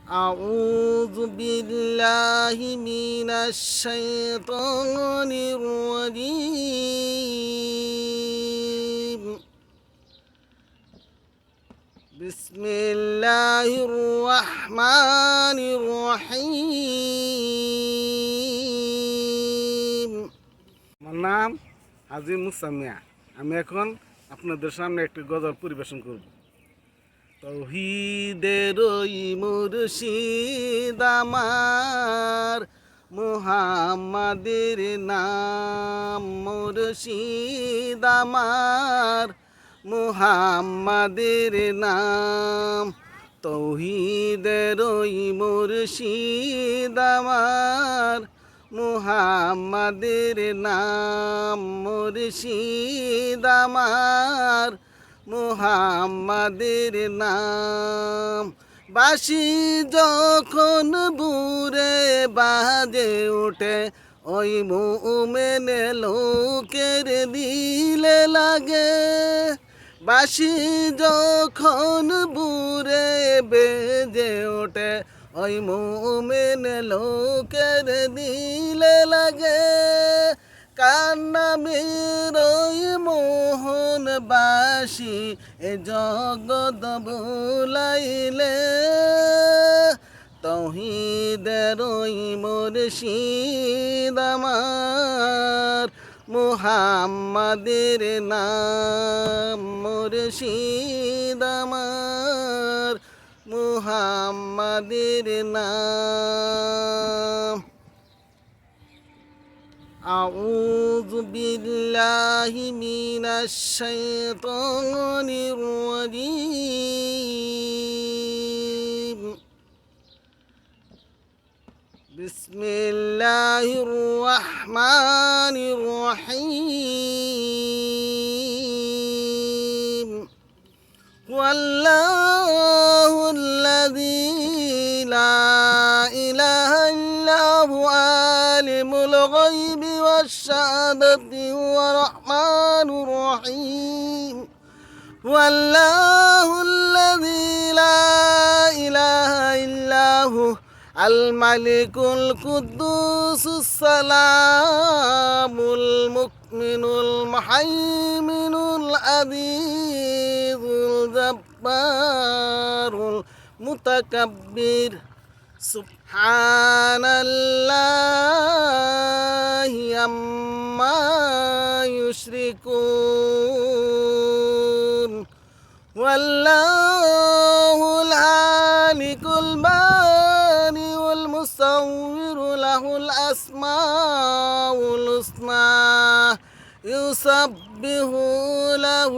أعوذ بالله من الشيطان الرجيم بسم الله الرحمن الرحيم আমার নাম হাজী মুসাম্মিয়া। আমি এখন আপনাদের সামনে একটি গজল পরিবেশন করব। তৌহিদের মুর্শিদ আমার মুহাম্মাদের নাম, মুর্শিদ আমার মুহাম্মাদের নাম। তৌহিদের মুর্শিদ আমার মুহাম্মাদের নাম, মুর্শিদ আমার মুহাম্মাদের নাম। বাঁশি যখন বুরে বাজে ওঠে ওই মুমিন লোকের দিলে লাগে। বাঁশি যখন বুরে বেজে ওঠে ওই মুমিন লোকের দিলে লাগে। কান্নামের ওই মোহন বাসি এ জগৎ বুলাইলে। তৌহিদের ওই মুর্শিদ আমার মুহাম্মাদের নাম, মুর্শিদ আমার মুহাম্মাদের নাম। أعوذ بالله من الشيطان الرجيم بسم الله الرحمن الرحيم والله الذي لا إله إلا هو عالم الغيب والشهادة هو الرحمن الرحيم والله الذي لا إله إلا هو الملك القدوس السلام المؤمن المهيمن العزيز الجبار المتكبر سبحان الله عما يشركون والله الخالق البارئ والمصور له الأسماء الحسنى يسبح له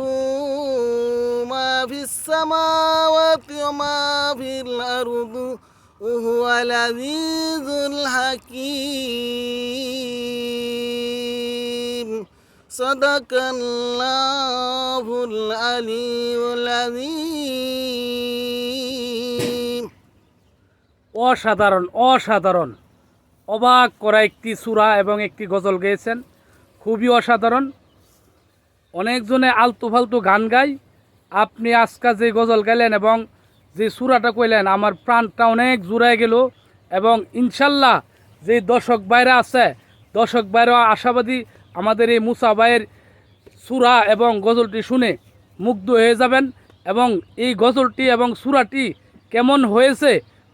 ما في السماوات وما في الأرض وهو العزيز الحكيم صدق الله العلي العظيم। অসাধারণ অসাধারণ অবাক করা একটি সূরা এবং একটি গজল গেয়েছেন, খুবই অসাধারণ। অনেকজনে আলতু ফালতু গান গায়, আপনি আজকে যে গজল গাইলেন এবং যে সূরাটা কইলেন আমার প্রাণটা অনেক জুড়ায় গেল। এবং ইনশাল্লাহ যে দর্শক ভাইরা আছে, দর্শক ভাইরা আশাবাদী আমাদের এই মুসা ভাইয়ের সূরা এবং গজলটি শুনে মুগ্ধ হয়ে যাবেন। এবং এই গজলটি এবং সূরাটি কেমন হয়েছে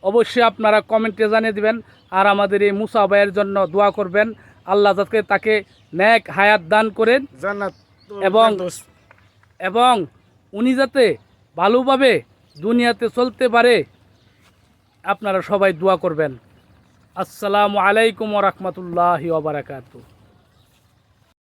অবশ্যই আপনারা কমেন্টে জানিয়ে দিবেন। আর আমাদের এই মুসা ভাইয়ের জন্য দোয়া করবেন, আল্লাহ যাতে তাকে নেক হায়াত দান করেন এবং উনি যাতে ভালোভাবে দুনিয়াতে চলতে পারে, আপনারা সবাই দোয়া করবেন। আসসালামু আলাইকুম ওয়া রাহমাতুল্লাহি ওয়া বারাকাতুহু।